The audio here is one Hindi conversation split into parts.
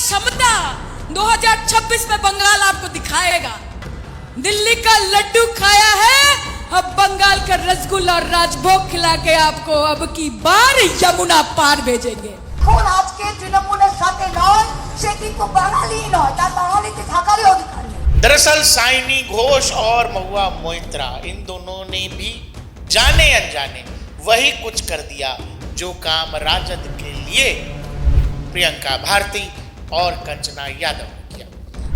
क्षमता 2026 में बंगाल आपको दिखाएगा। दिल्ली का लड्डू खाया है, अब बंगाल का रसगुल्ला और राजभोग खिला के आपको अब की बार यमुना पार भेजेंगे। এখন আজকে তৃণমূলের সাথে নয়, সে কিন্তু বাঙালি নয়, তার বাঙালিতে থাকারই অধিকার নেই। दरअसल साइनी घोष और महुआ मोइत्रा इन दोनों ने भी जाने अनजाने वही कुछ कर दिया जो काम राजद के लिए प्रियंका भारती और कंचना यादव ने किया।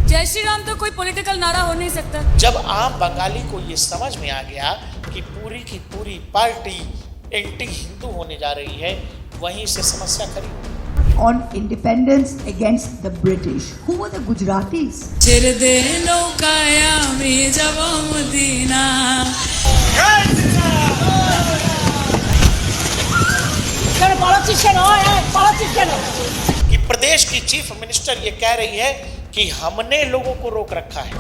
जय श्री राम तो कोई पॉलिटिकल नारा हो नहीं सकता। जब आम बंगाली को ये समझ में आ गया कि पूरी की पूरी पार्टी एंटी हिंदू होने जा रही है, वहीं से समस्या खड़ी। On independence against the British. Who were the Gujaratis? ছেড়ে দে নৌকায় আমি যাব মদিনা। कि प्रदेश की चीफ मिनिस्टर ये कह रही है कि हमने लोगों को रोक रखा है।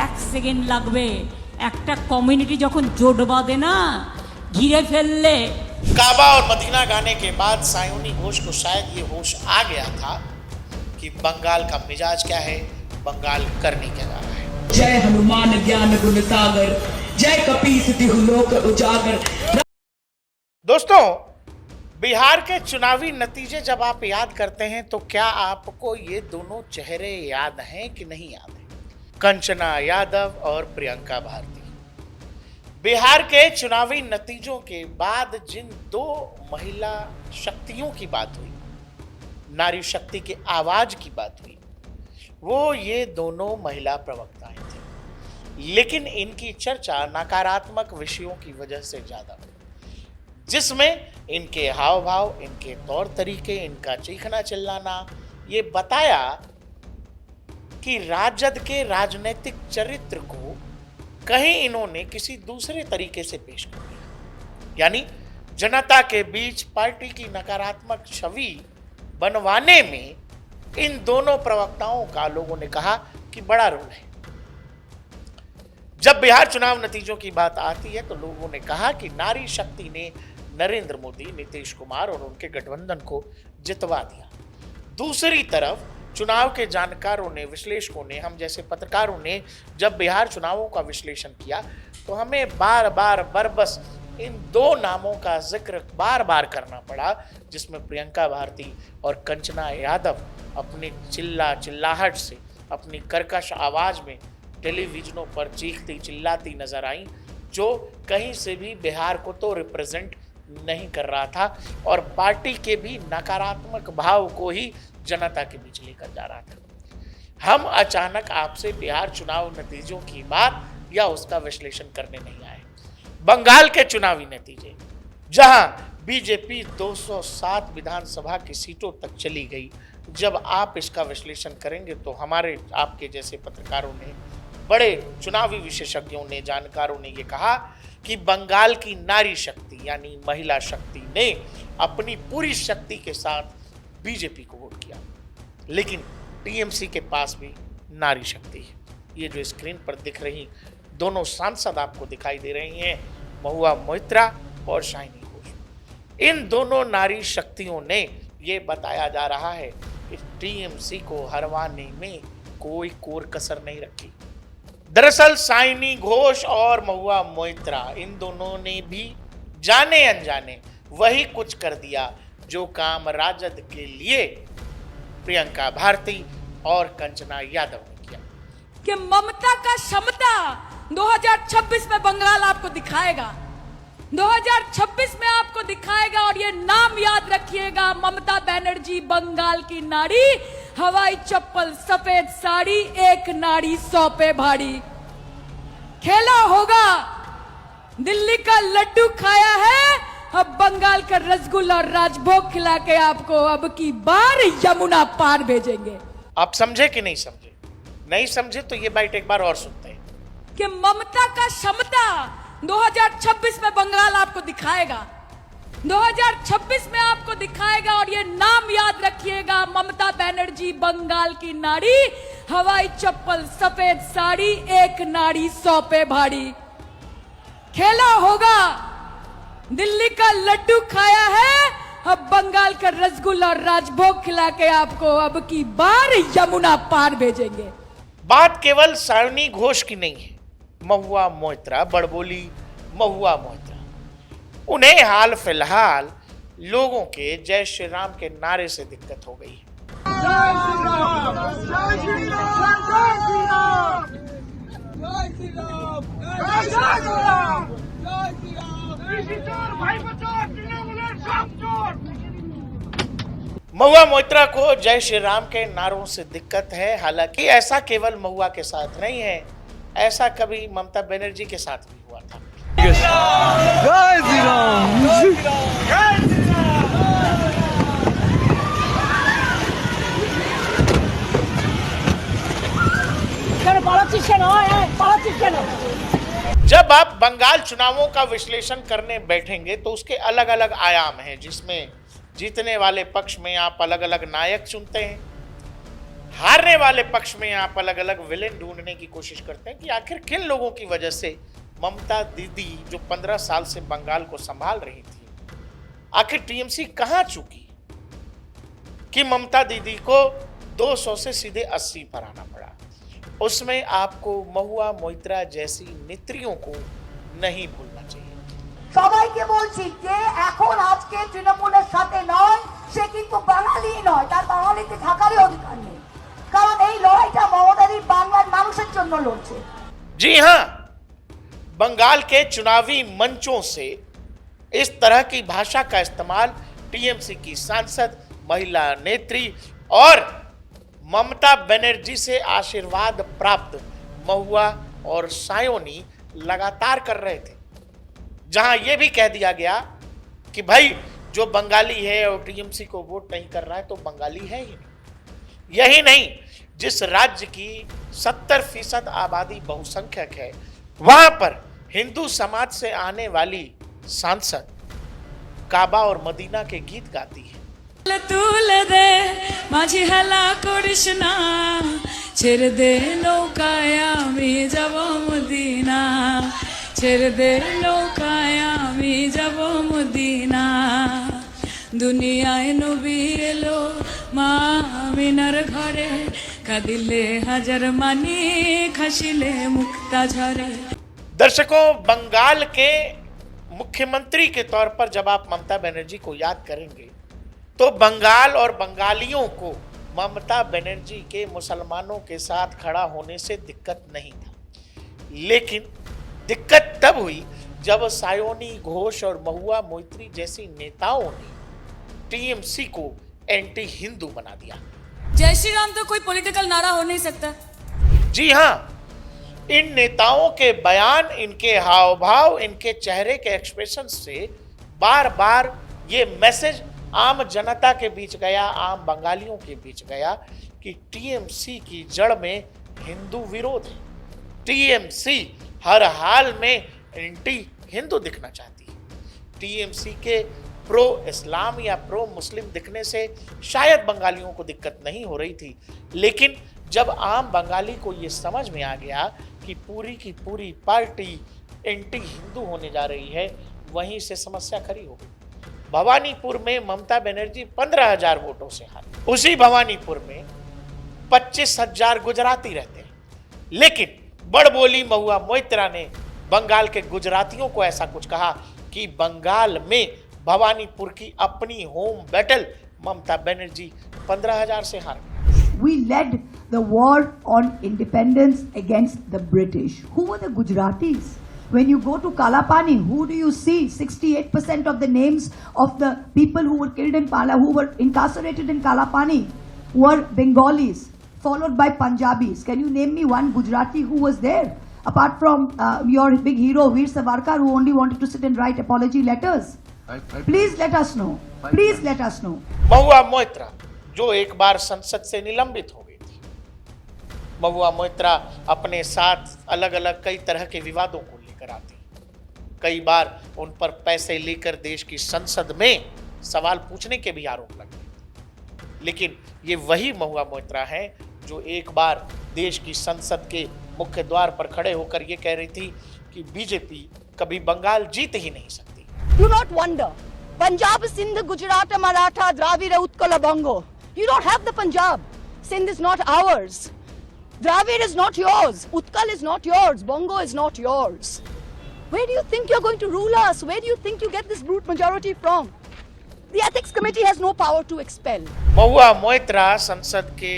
এক সেকেন্ড লাগবে, একটা কমিউনিটি যখন জোট বাঁধে না, ঘিরে ফেললে। काबा और मदीना गाने के बाद सायोनी घोष को शायद ये होश आ गया था कि बंगाल का मिजाज क्या है, बंगाल करने क्या जा रहा है। जय हनुमान ज्ञान गुण सागर, जय कपीस तिहु लोक उजागर। दोस्तों, बिहार के चुनावी नतीजे जब आप याद करते हैं तो क्या आपको ये दोनों चेहरे याद हैं कि नहीं याद है? कंचना यादव और प्रियंका भारती। बिहार के चुनावी नतीजों के बाद जिन दो महिला शक्तियों की बात हुई, नारी शक्ति की आवाज की बात हुई, वो ये दोनों महिला प्रवक्ताएं थे। लेकिन इनकी चर्चा नकारात्मक विषयों की वजह से ज्यादा हुई, जिसमें इनके हाव भाव, इनके तौर तरीके, इनका चीखना चिल्लाना ये बताया कि राजद के राजनीतिक चरित्र को कहीं इन्होंने किसी दूसरे तरीके से पेश कर दिया। यानी जनता के बीच पार्टी की नकारात्मक छवि बनवाने में इन दोनों प्रवक्ताओं का लोगों ने कहा कि बड़ा रोल है। जब बिहार चुनाव नतीजों की बात आती है तो लोगों ने कहा कि नारी शक्ति ने नरेंद्र मोदी, नीतीश कुमार और उनके गठबंधन को जितवा दिया। दूसरी तरफ चुनाव के जानकारों ने, विश्लेषकों ने, हम जैसे पत्रकारों ने जब बिहार चुनावों का विश्लेषण किया तो हमें बार बार बरबस इन दो नामों का जिक्र बार बार करना पड़ा, जिसमें प्रियंका भारती और कंचना यादव अपनी चिल्लाहट से, अपनी कर्कश आवाज में टेलीविजनों पर चीखती चिल्लाती नजर आई, जो कहीं से भी बिहार को तो रिप्रेजेंट नहीं कर रहा था और पार्टी के भी नकारात्मक भाव को ही जनता के बीच लेकर जा रहा था। हम अचानक आपसे बिहार चुनाव नतीजों की बात या उसका विश्लेषण करने नहीं आए। बंगाल के चुनावी नतीजे, जहां बीजेपी 207 विधानसभा की सीटों तक चली गई, जब आप इसका विश्लेषण करेंगे तो हमारे आपके जैसे पत्रकारों ने, बड़े चुनावी विशेषज्ञों ने, जानकारों ने ये कहा कि बंगाल की नारी शक्ति यानी महिला शक्ति ने अपनी पूरी शक्ति के साथ बीजेपी को वोट किया। लेकिन टीएमसी के पास भी नारी शक्ति है। ये जो स्क्रीन पर दिख रही दोनों सांसद आपको दिखाई दे रही हैं, महुआ मोइत्रा और साइनी घोष, इन दोनों नारी शक्तियों ने ये बताया जा रहा है कि टीएमसी को हरवाने में कोई कोर कसर नहीं रखी। दरअसल साइनी घोष और महुआ मोइत्रा इन दोनों ने भी जाने अनजाने वही कुछ कर दिया जो काम राजद के लिए प्रियंका भारती और कंचना यादव ने किया। कि ममता का क्षमता 2026 में बंगाल आपको दिखाएगा। 2026 में आपको दिखाएगा और ये नाम याद रखिएगा, ममता बनर्जी बंगाल की नारी, हवाई चप्पल सफेद साड़ी, एक नाड़ी 100 पे भारी। खेला होगा, दिल्ली का लड्डू खाया है, अब बंगाल का रसगुल्ला और राजभोग खिला के आपको अब की बार यमुना पार भेजेंगे। आप समझे कि नहीं समझे? नहीं समझे तो ये बाइट एक बार और सुनते हैं कि ममता का क्षमता 2026 में बंगाल आपको दिखाएगा। 2026 में आपको दिखाएगा और ये नाम याद रखिएगा, ममता बनर्जी बंगाल की नारी, हवाई चप्पल सफेद साड़ी, एक नाड़ी 100 पे भारी। खेला होगा, दिल्ली का लड्डू खाया है, अब बंगाल का रसगुल्ला और राजभोग खिला के आपको अब की बार यमुना पार भेजेंगे। बात केवल सायोनी घोष की नहीं है। महुआ मोइत्रा, बड़बोली महुआ मोइत्रा, उन्हें हाल फिलहाल लोगों के जय श्री राम के नारे से दिक्कत हो गई है। महुआ मोइत्रा को जय श्री राम के नारों से दिक्कत है। हालांकि ऐसा केवल महुआ के साथ नहीं है, ऐसा कभी ममता बनर्जी के साथ भी हुआ था। जब आप बंगाल चुनावों का विश्लेषण करने बैठेंगे तो उसके अलग अलग आयाम हैं, जिसमें जीतने वाले पक्ष में आप अलग अलग नायक चुनते हैं, हारने वाले पक्ष में आप अलग अलग विलेन ढूंढने की कोशिश करते हैं कि आखिर किन लोगों की वजह से ममता दीदी जो 15 साल से बंगाल को संभाल रही थी, आखिर टीएमसी कहां चुकी कि ममता दीदी को 200 से सीधे 80 पर आना पड़ा। उसमें आपको महुआ मोइत्रा जैसी नेत्रियों को नहीं भूलना चाहिए। সবাইকে বলছি যে এখন আজকে তৃণমূলের সাথে নয়, সে কিন্তু বাঙালি নয়, তার বাঙালিতে থাকারই অধিকার নেই, কারণ এই লড়াইটা মমতাদি বাংলার মানুষের জন্য লড়ছে। जी हां, बंगाल के चुनावी मंचों से इस तरह की भाषा का इस्तेमाल टीएमसी की सांसद, महिला नेत्री और ममता बनर्जी से आशीर्वाद प्राप्त महुआ और सायोनी लगातार कर रहे थे, जहां यह भी कह दिया गया कि भाई जो बंगाली है और टीएमसी को वोट नहीं कर रहा है तो बंगाली है ही नहीं। यही नहीं, जिस राज्य की 70% आबादी बहुसंख्यक है, वहां पर हिंदू समाज से आने वाली सांसद काबा और मदीना के गीत गाती है। তুলে দে মাঝি হেলা করিস না, ছেড়ে দে নৌকায় আমি যাব মদিনা, ছেড়ে দে নৌকায় আমি যাব মদিনা, দুনিয়ায় নবী এলো মা আমিনার ঘরে, কাঁদিলে হাজার মানি খাসিলে মুক্তা ঝরে। दर्शकों, बंगाल के मुख्यमंत्री के तौर पर जब आप ममता बनर्जी को याद करेंगे तो बंगाल और बंगालियों को ममता बनर्जी के मुसलमानों के साथ खड़ा होने से दिक्कत नहीं था, लेकिन दिक्कत तब हुई जब सायोनी घोष और महुआ मोइत्री जैसी नेताओं ने टीएमसी को एंटी हिंदू बना दिया। जय श्री राम तो कोई पॉलिटिकल नारा हो नहीं सकता। जी हां, इन नेताओं के बयान, इनके हाव भाव, इनके चेहरे के एक्सप्रेशन से बार बार ये मैसेज आम जनता के बीच गया, आम बंगालियों के बीच गया कि टीएमसी की जड़ में हिंदू विरोध है। टीएमसी हर हाल में एंटी हिंदू दिखना चाहती है। टीएमसी के प्रो इस्लाम या प्रो मुस्लिम दिखने से शायद बंगालियों को दिक्कत नहीं हो रही थी, लेकिन जब आम बंगाली को ये समझ में आ गया कि पूरी की पूरी पार्टी एंटी हिंदू होने जा रही है, वहीं से समस्या खड़ी हो गई। भवानीपुर में ममता बनर्जी 15,000 वोटों से हारी। उसी भवानीपुर में 25,000 गुजराती रहते हैं, लेकिन बड़बोली महुआ मोइत्रा ने बंगाल के गुजरातियों को ऐसा कुछ कहा कि बंगाल में भवानीपुर की अपनी होम बैटल ममता बनर्जी 15,000 से हार गई। We led the war on independence against the British. Who were the Gujaratis? When you go to Kalapani, who do you see? 68% of the names of the people who were killed in who were incarcerated in Kalapani were Bengalis, followed by Punjabis. Can you name me one Gujarati who was there? Apart from your big hero, Veer Savarkar, who only wanted to sit and write apology letters. Please let us know. Please let us know. Mahua Moitra जो एक बार संसद से निलंबित हो गई थी। महुआ मोइत्रा अपने साथ अलग अलग कई तरह के विवादों को लेकर आती, कई बार उन पर पैसे लेकर देश की संसद में सवाल पूछने के भी आरोप लगे। लेकिन ये वही महुआ मोइत्रा हैं जो एक बार देश की संसद के मुख्य द्वार पर खड़े होकर ये कह रही थी कि बीजेपी कभी बंगाल जीत ही नहीं सकती। Do not wonder Punjab, Sindh, Gujarat, Maratha, Dravida, Utkala, Bongo. You don't have the Punjab. Sindh is not ours. Dravid is not yours. Utkal is not yours. Bongo is not yours. Where do you think you're going to rule us? Where do you think you get this brute majority from? The ethics committee has no power to expel. Mahua Moitra संसद के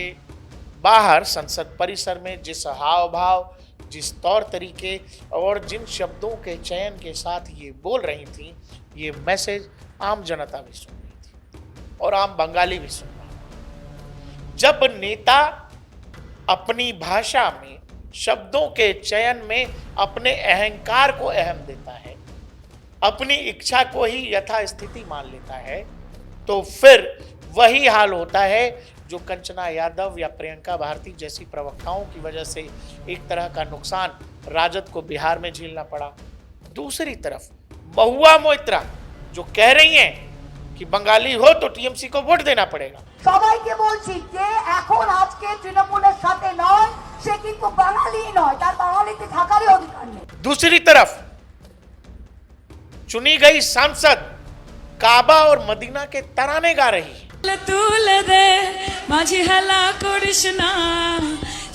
बाहर संसद परिसर में जिस हाव भाव, जिस तौर तरीके और जिन शब्दों के चयन के साथ ये बोल रही थी, ये मैसेज आम जनता भी सुन रही थी और आम बंगाली भी सुन रहा है। जब नेता अपनी भाषा में, शब्दों के चयन में अपने अहंकार को अहम देता है, अपनी इच्छा को ही यथास्थिति मान लेता है, तो फिर वही हाल होता है जो कंचना यादव या प्रियंका भारती जैसी प्रवक्ताओं की वजह से एक तरह का नुकसान राजद को बिहार में झेलना पड़ा। दूसरी तरफ महुआ मोइत्रा जो कह रही हैं कि बंगाली हो तो टीएमसी को वोट देना पड़ेगा। সবাইকে বলছি যে এখন আজকে তৃণমূলের সাথে নয়, সে কিন্তু বাঙালি নয়, তার বাঙালিতে থাকারই অধিকার নেই। दूसरी तरफ चुनी गई सांसद काबा और मदीना के तराने गा रही है। তুলে দে মাঝি হেলা করিস না,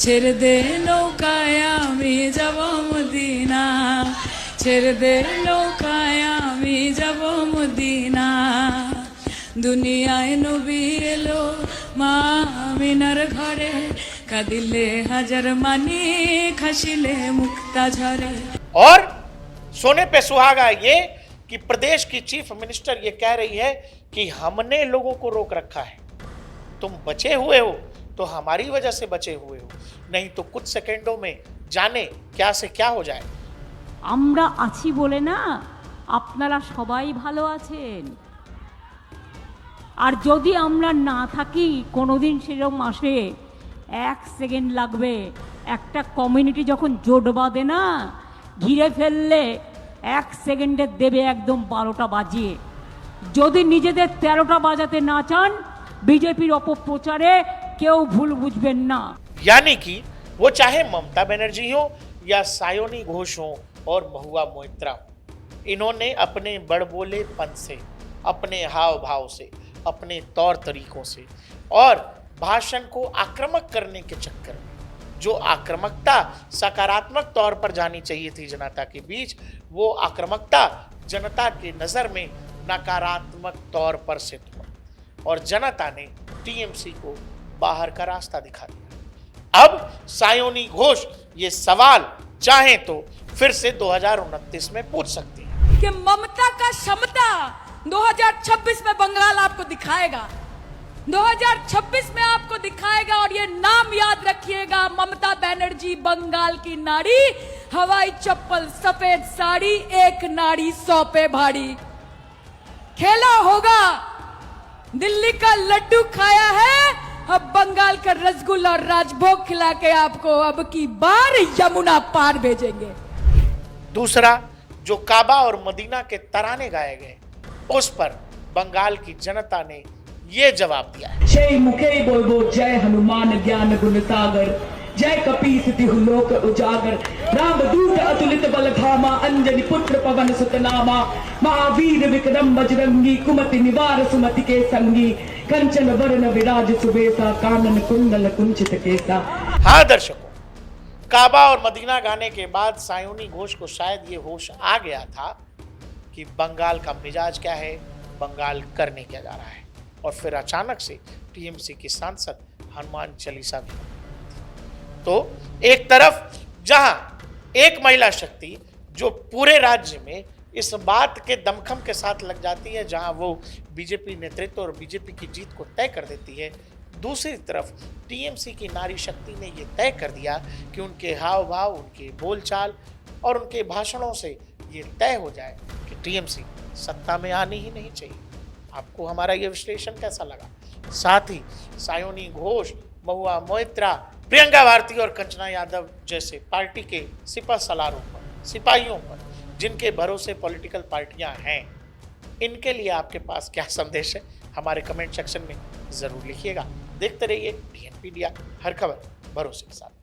ছেড়ে দে নৌকায় আমি যাব মদিনা, ছেড়ে দে নৌকায় আমি যাব মদিনা, দুনিয়ায় নবী এলো মা আমিনার ঘরে, কাঁদিলে হাজার মানি খাসিলে মুক্তা ঝরে। और सोने पे सुहागा ये कि प्रदेश की चीफ मिनिस्टर ये कह रही है कि हमने लोगों को रोक रखा है, तुम बचे हुए हो तो हमारी वजह से बचे हुए हो, नहीं तो कुछ सेकंडों में जाने क्या से क्या हो जाए। আমরা আছি বলে না আপনারা সবাই ভালো আছেন, আর যদি আমরা না থাকি কোনোদিন সেরকম আসে, 1 সেকেন্ড লাগবে। একটা কমিউনিটি যখন জোট বাঁধে না, ঘিরে ফেললে 1 সেকেন্ডে দেবে একদম 12টা বাজিয়ে। যদি নিজেদের 13টা বাজাতে না চান, বিজেপির অপপ্রচারে কেউ ভুল বুঝবেন না। यानी कि वो चाहे ममता बनर्जी हो या सायोनी घोष हो और महुआ मोइत्रा हो, इन्होंने अपने बड़बोलेपन से, अपने हाव भाव से, अपने तौर तरीकों से और भाषण को आक्रामक करने के चक्कर में जो आक्रामकता सकारात्मक तौर पर जानी चाहिए थी जनता के बीच, वो आक्रामकता जनता की नज़र में नकारात्मक तौर पर सिद्ध हुआ और जनता ने टीएमसी को बाहर का रास्ता दिखा दिया। अब सायोनी घोष ये सवाल चाहे तो फिर से 2029 में पूछ सकती है कि ममता का क्षमता 2026 में बंगाल आपको दिखाएगा, 2026 में आपको दिखाएगा। और ये नाम याद रखिएगा, ममता बनर्जी बंगाल की नारी, हवाई चप्पल सफेद साड़ी, एक नाड़ी 100 पे भारी। खेला होगा, दिल्ली का लड्डू खाया है, अब बंगाल का रसगुल्ला और राजभोग खिला के आपको अब की बार यमुना पार भेजेंगे। दूसरा, जो काबा और मदीना के तराने गाए गए, उस पर बंगाल की जनता ने ये जवाब दिया है। जय मुखे बोलबो जय हनुमान ज्ञान गुण सागर, जय कपीस तिहु लोक उजागर, राम दूत अतुलित बल धामा, अंजनी पुत्र पवन सुत नामा, महावीर विक्रम बजरंगी, कुमति निवार सुमति के संगी, कंचन वरण विराज सुबेसा, कानन कुंडल कुंचित केसा। हाँ दर्शकों, काबा और मदीना गाने के बाद सायोनी घोष को शायद ये होश आ गया था कि बंगाल का मिजाज क्या है, बंगाल करने क्या जा रहा है, और फिर अचानक से टीएमसी की सांसद हनुमान चालीसा भी। तो एक तरफ जहां एक महिला शक्ति जो पूरे राज्य में इस बात के दमखम के साथ लग जाती है जहां वो बीजेपी नेतृत्व और बीजेपी की जीत को तय कर देती है, दूसरी तरफ टीएमसी की नारी शक्ति ने ये तय कर दिया कि उनके हाव भाव, उनके बोलचाल और उनके भाषणों से ये तय हो जाए कि टीएमसी सत्ता में आनी ही नहीं चाहिए। आपको हमारा ये विश्लेषण कैसा लगा? साथ ही सायोनी घोष, महुआ मोइत्रा, प्रियंका भारती और कंचना यादव जैसे पार्टी के सिपह सलारों पर, सिपाहियों पर, जिनके भरोसे पॉलिटिकल पार्टियां हैं, इनके लिए आपके पास क्या संदेश है? हमारे कमेंट सेक्शन में जरूर लिखिएगा। देखते रहिए DNP इंडिया, हर खबर भरोसे के साथ।